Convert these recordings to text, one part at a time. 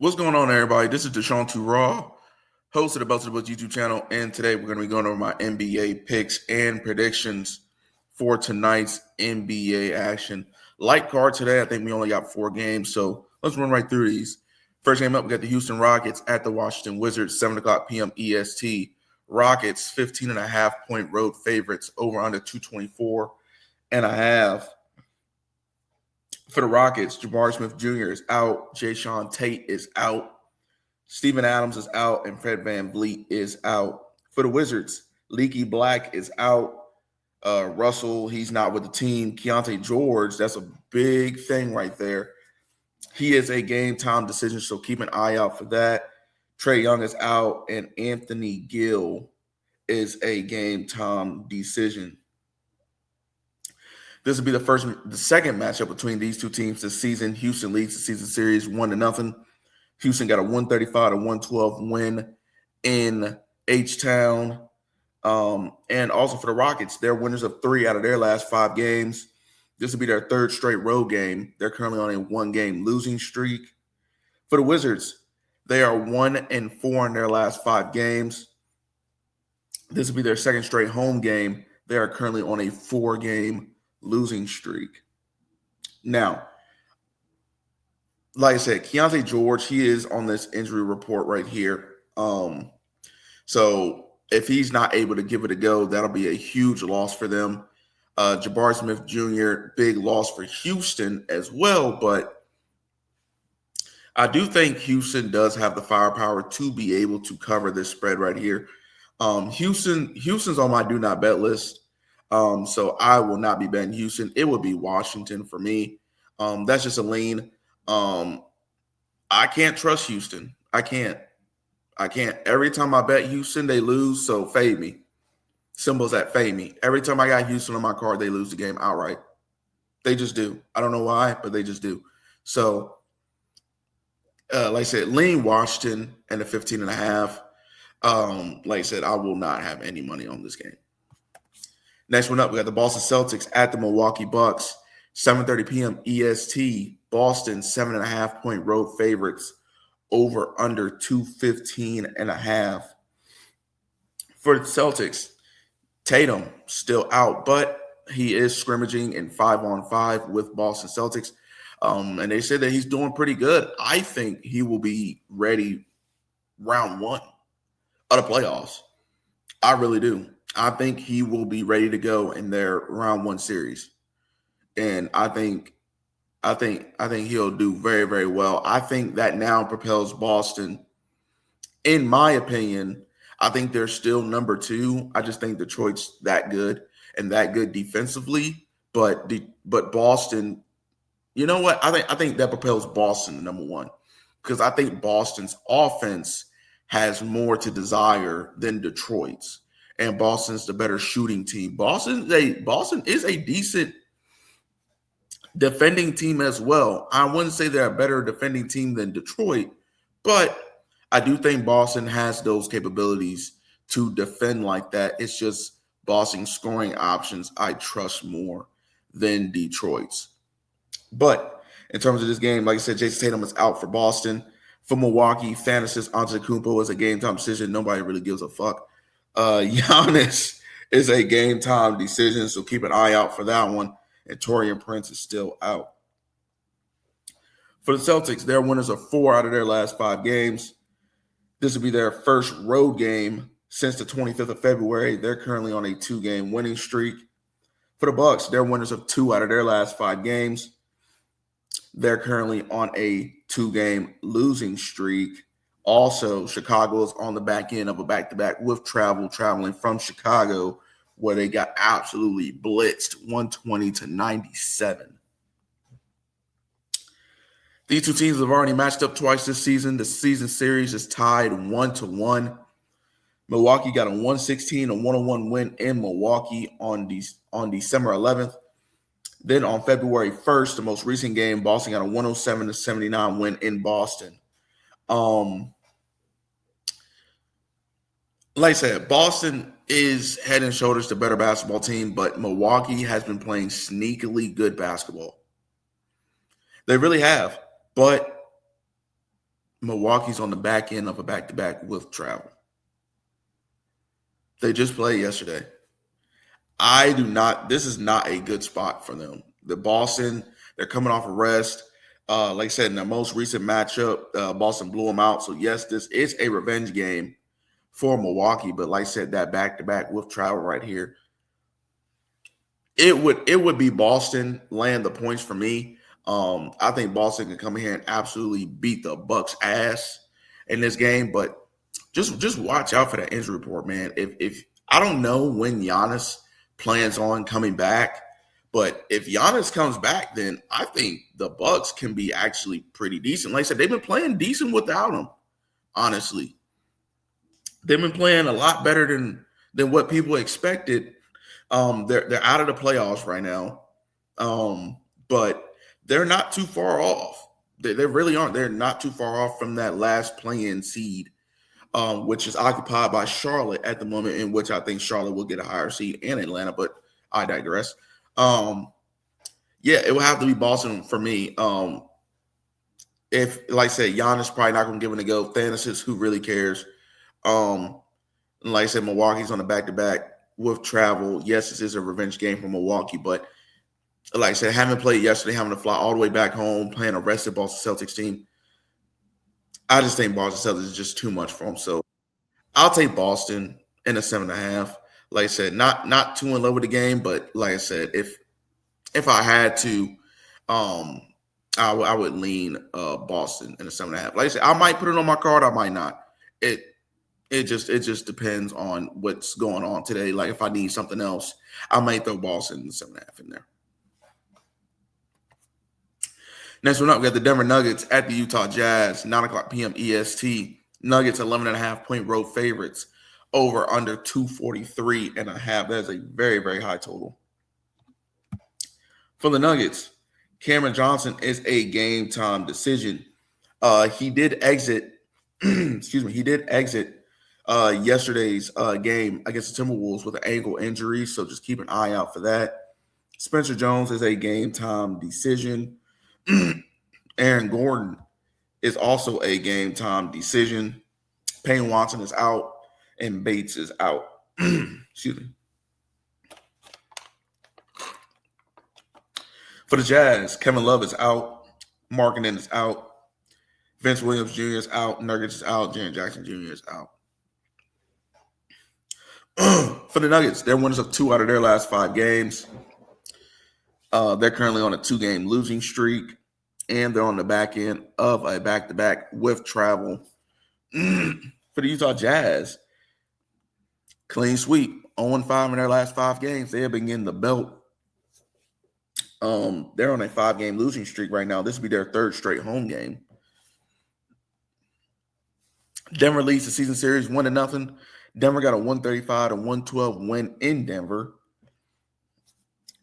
What's going on, everybody? This is Deshaun Raw, host of the Belt to the Books YouTube channel, and today we're going to be going over my NBA picks and predictions for tonight's NBA action. Light card today. I think we only got 4 games, so let's run right through these. First game up, we got the Houston Rockets at the Washington Wizards, 7 o'clock p.m. EST. Rockets, 15.5-point road favorites, over under 224.5. For the Rockets, Jabari Smith Jr. is out. Jae'Sean Tate is out. Steven Adams is out. And Fred VanVleet is out. For the Wizards, Leaky Black is out. Russell, he's not with the team. Keontae George, that's a big thing right there. He is a game-time decision, so keep an eye out for that. Trae Young is out. And Anthony Gill is a game-time decision. This will be the second matchup between these two teams this season. Houston leads the season series 1-0. Houston got a 135-112 win in H-Town. And also for the Rockets, they're winners of 3 out of their last 5 games. This will be their 3rd straight road game. They're currently on a 1-game losing streak. For the Wizards, they are 1-4 in their last 5 games. This will be their 2nd straight home game. They are currently on a 4-game losing streak. Now, like I said, Keontae George, he is on this injury report right here. So if he's not able to give it a go, that'll be a huge loss for them. Jabari Smith Jr., big loss for Houston as well, but I do think Houston does have the firepower to be able to cover this spread right here. Houston's on my do not bet list. So I will not be betting Houston. It would be Washington for me. That's just a lean. I can't trust Houston. I can't. Every time I bet Houston, they lose. So fade me. Symbols that fade me. Every time I got Houston on my card, they lose the game outright. They just do. I don't know why, but they just do. So, like I said, lean Washington and the 15.5. Like I said, I will not have any money on this game. Next one up, we got the Boston Celtics at the Milwaukee Bucks, 7:30 p.m. EST. Boston, 7.5-point road favorites, over under 215.5. For the Celtics, Tatum still out, but he is scrimmaging in 5-on-5 with Boston Celtics. And they said that he's doing pretty good. I think he will be ready round 1 of the playoffs. I really do. I think he will be ready to go in their round 1 series. And I think he'll do very, very well. I think that now propels Boston. In my opinion, I think they're still number 2. I just think Detroit's that good and that good defensively. But Boston, you know what? I think that propels Boston to number 1, because I think Boston's offense has more to desire than Detroit's. And Boston's the better shooting team. Boston is a decent defending team as well. I wouldn't say they're a better defending team than Detroit, but I do think Boston has those capabilities to defend like that. It's just Boston's scoring options I trust more than Detroit's. But in terms of this game, like I said, Jason Tatum is out for Boston. For Milwaukee, Thanasis Antetokounmpo is a game-time decision. Nobody really gives a fuck. Giannis is a game-time decision, so keep an eye out for that one. And Taurean Prince is still out. For the Celtics, they're winners of 4 out of their last 5 games. This will be their first road game since the 25th of February. They're currently on a 2-game winning streak. For the Bucks, they're winners of 2 out of their last 5 games. They're currently on a 2-game losing streak. Also, Chicago is on the back end of a back-to-back with traveling from Chicago, where they got absolutely blitzed 120-97. These two teams have already matched up twice this season. The season series is tied 1-1. Milwaukee got a 116-101 win in Milwaukee on December 11th. Then on February 1st, the most recent game, Boston got a 107-79 win in Boston. Like I said, Boston is head and shoulders the better basketball team, but Milwaukee has been playing sneakily good basketball. They really have. But Milwaukee's on the back end of a back-to-back with travel. They just played yesterday. This is not a good spot for them. The Boston, they're coming off a rest. Like I said, in their most recent matchup, Boston blew them out. So, yes, this is a revenge game for Milwaukee. But like I said, that back-to-back with travel right here, it would be Boston laying the points for me. I think Boston can come in here and absolutely beat the Bucks' ass in this game. But just watch out for that injury report, man. If I don't know when Giannis plans on coming back, but if Giannis comes back, then I think the Bucks can be actually pretty decent. Like I said, they've been playing decent without him. Honestly, they've been playing a lot better than what people expected. They're out of the playoffs right now, but they're not too far off. They really aren't. They're not too far off from that last play-in seed, which is occupied by Charlotte at the moment, in which I think Charlotte will get a higher seed, and Atlanta, but I digress. Yeah, it will have to be Boston for me. If, like I said, Giannis probably not going to give it a go. Thanasis, who really cares? Like I said, Milwaukee's on the back-to-back with travel. Yes, this is a revenge game for Milwaukee, but like I said, having played yesterday, having to fly all the way back home, playing a rested Boston Celtics team, I just think Boston Celtics is just too much for them. So I'll take Boston in a 7.5. Like I said, not too in love with the game, but like I said, if I had to, I would lean Boston in a 7.5. Like I said, I might put it on my card, I might not. It just depends on what's going on today. Like if I need something else, I might throw Boston in the 7.5 in there. Next one up, we got the Denver Nuggets at the Utah Jazz, 9 o'clock p.m. EST. Nuggets 11.5-point road favorites, over under 243.5. That is a very, very high total. For the Nuggets, Cameron Johnson is a game time decision. He did exit, he did exit yesterday's game against the Timberwolves with an ankle injury, so just keep an eye out for that. Spencer Jones is a game time decision. Aaron Gordon is also a game time decision. Payne Watson is out and Bates is out. Excuse me. For the Jazz, Kevin Love is out. Markkanen is out. Vince Williams Jr. is out. Nuggets is out. Jaren Jackson Jr. is out. For the Nuggets, they're winners of 2 out of their last 5 games. They're currently on a 2-game losing streak, and they're on the back end of a back-to-back with travel. For the Utah Jazz, clean sweep, 0-5 in their last 5 games. They have been getting the belt. They're on a 5-game losing streak right now. This will be their 3rd straight home game. Denver leads the season series 1-0. Denver got a 135-112 win in Denver.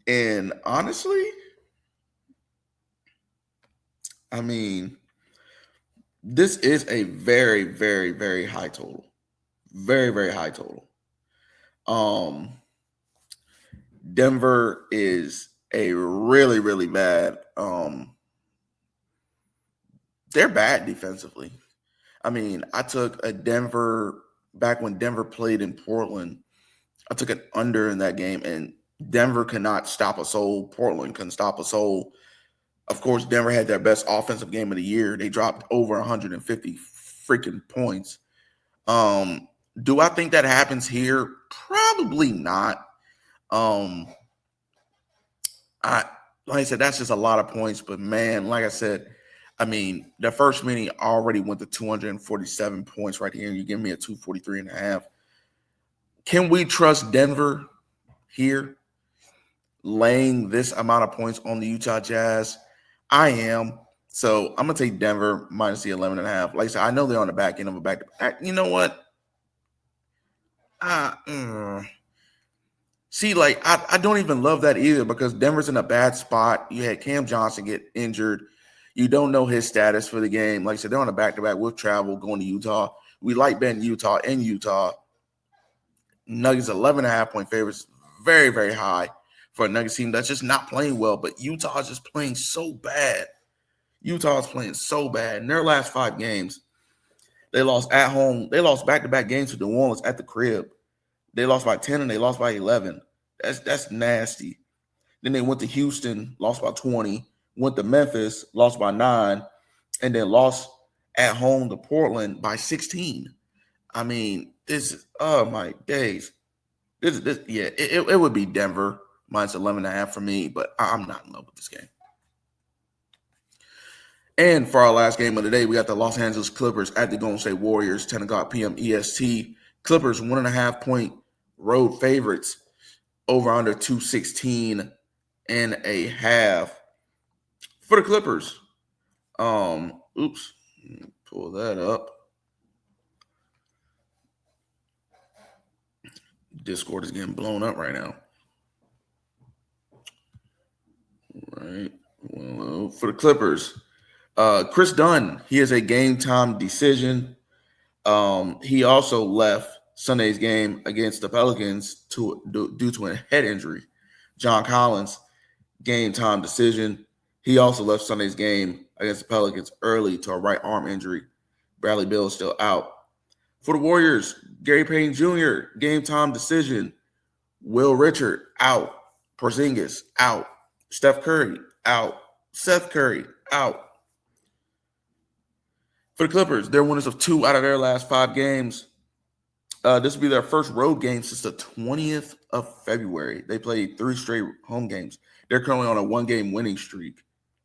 And honestly, I mean, this is a very, very, very high total. Very, very high total. Denver is a really, really bad. They're bad defensively. I mean, I took a Denver back when Denver played in Portland. I took an under in that game, and Denver could not stop a soul. Portland couldn't stop a soul. Of course, Denver had their best offensive game of the year. They dropped over 150 freaking points. Do I think that happens here? Probably not. Like I said, that's just a lot of points. But man, like I said, I mean, the first meeting already went to 247 points right here. You give me a 243.5. Can we trust Denver here, laying this amount of points on the Utah Jazz? I am. So I'm going to take Denver minus the 11.5. Like I said, I know they're on the back end of a back. You know what? See, like, I don't even love that either, because Denver's in a bad spot. You had Cam Johnson get injured. You don't know his status for the game. Like I said, they're on a back-to-back with travel going to Utah. We like betting Utah in Utah. Nuggets 11.5-point favorites. Very, very high for a Nuggets team that's just not playing well. But Utah is just playing so bad. Utah is playing so bad. In their last 5 games, They lost at home. They lost back-to-back games to New Orleans at the crib. They lost by 10 and they lost by 11. That's nasty. Then they went to Houston, lost by 20. Went to Memphis, lost by 9, and then lost at home to Portland by 16. I mean, this is, oh my days. It would be Denver minus 11.5 for me, but I'm not in love with this game. And for our last game of the day, we got the Los Angeles Clippers at the Golden State Warriors, 10 o'clock p.m. EST. Clippers 1.5 point road favorites, over under 216 and a half for the Clippers. Oops, pull that up. Discord is getting blown up right now. Right. Well, for the Clippers, Chris Dunn, he has a game time decision. He also left Sunday's game against the Pelicans due to a head injury. John Collins, game time decision. He also left Sunday's game against the Pelicans early to a right arm injury. Bradley Beal is still out. For the Warriors, Gary Payton Jr., game time decision. Will Richard, out. Porzingis, out. Steph Curry, out. Seth Curry, out. For the Clippers, they're winners of 2 out of their last 5 games. This will be their first road game since the 20th of February. They played 3 straight home games. They're currently on a 1-game winning streak.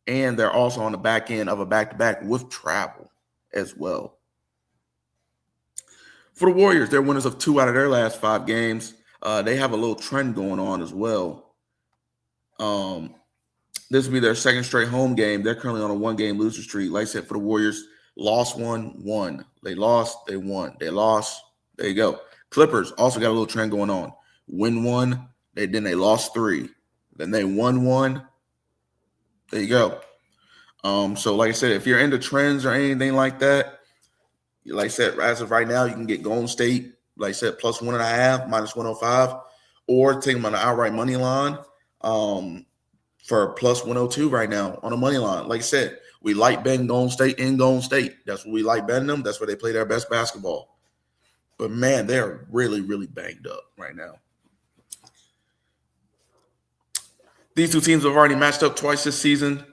And they're also on the back end of a back-to-back with travel as well. For the Warriors, they're winners of 2 out of their last 5 games. They have a little trend going on as well. This will be their second straight home game. They're currently on a 1-game loser streak. Like I said, for the Warriors, lost 1, won. They lost, they won. They lost. There you go. Clippers also got a little trend going on. Win 1, then they lost 3. Then they won 1. There you go. So like I said, if you're into trends or anything like that, like I said, as of right now, you can get Golden State, like I said, plus 1.5, minus 105, or take them on the outright money line for plus 102 right now on a money line. Like I said, we like betting Golden State in Golden State. That's what we like betting them. That's where they play their best basketball. But man, they're really, really banged up right now. These two teams have already matched up twice this season.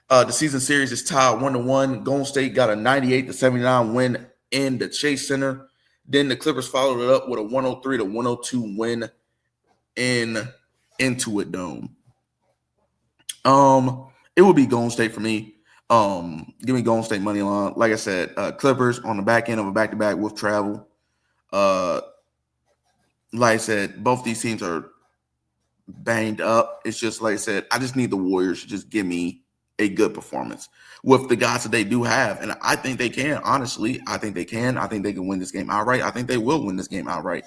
The season series is tied 1-1. Golden State got a 98-79 win in the Chase Center. Then the Clippers followed it up with a 103-102 win in Intuit Dome. It would be Golden State for me. Give me Golden State money line. Like I said, Clippers on the back end of a back-to-back with travel. Like I said, both these teams are banged up. It's just like I said, I just need the Warriors to just give me a good performance with the guys that they do have. And I think they can, honestly. I think they can. I think they can win this game outright. I think they will win this game outright.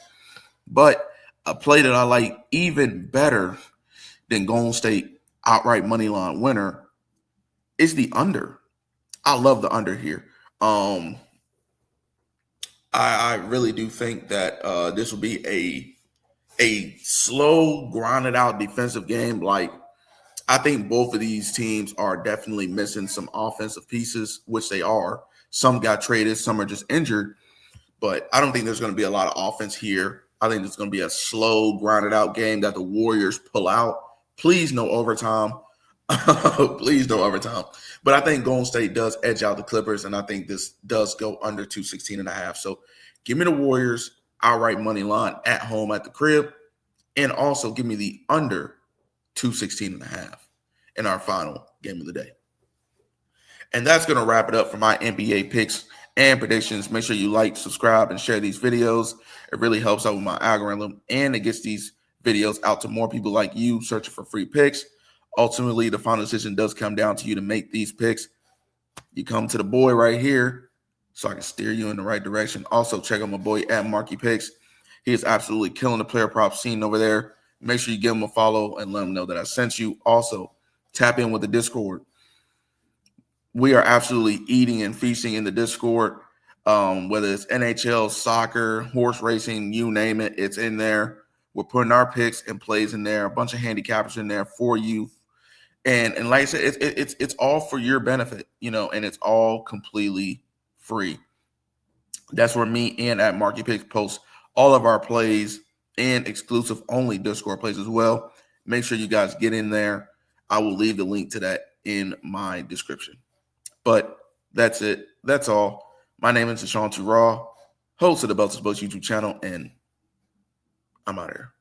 But a play that I like even better than Golden State outright money line winner is the under. I love the under here. I really do think that this will be a slow, grinded out defensive game. Like, I think both of these teams are definitely missing some offensive pieces, which they are. Some got traded, some are just injured. But I don't think there's going to be a lot of offense here. I think it's going to be a slow, grinded out game that the Warriors pull out. Please, no overtime. Please, no overtime. But I think Golden State does edge out the Clippers, and I think this does go under 216.5. So give me the Warriors outright money line at home at the crib, and also give me the under 216.5 in our final game of the day. And that's going to wrap it up for my NBA picks and predictions. Make sure you like, subscribe, and share these videos. It really helps out with my algorithm, and it gets these videos out to more people like you searching for free picks. Ultimately, the final decision does come down to you to make these picks. You come to the boy right here so I can steer you in the right direction. Also, check out my boy at Marky Picks. He is absolutely killing the player prop scene over there. Make sure you give him a follow and let him know that I sent you. Also, tap in with the Discord. We are absolutely eating and feasting in the Discord, whether it's NHL, soccer, horse racing, you name it, it's in there. We're putting our picks and plays in there, a bunch of handicappers in there for you. And like I said, it's all for your benefit, and it's all completely free. That's where me and at Marky Picks post all of our plays and exclusive only Discord plays as well. Make sure you guys get in there. I will leave the link to that in my description. But that's it. That's all. My name is Deshaun Raw, host of the Belts Books YouTube channel, and I'm out of here.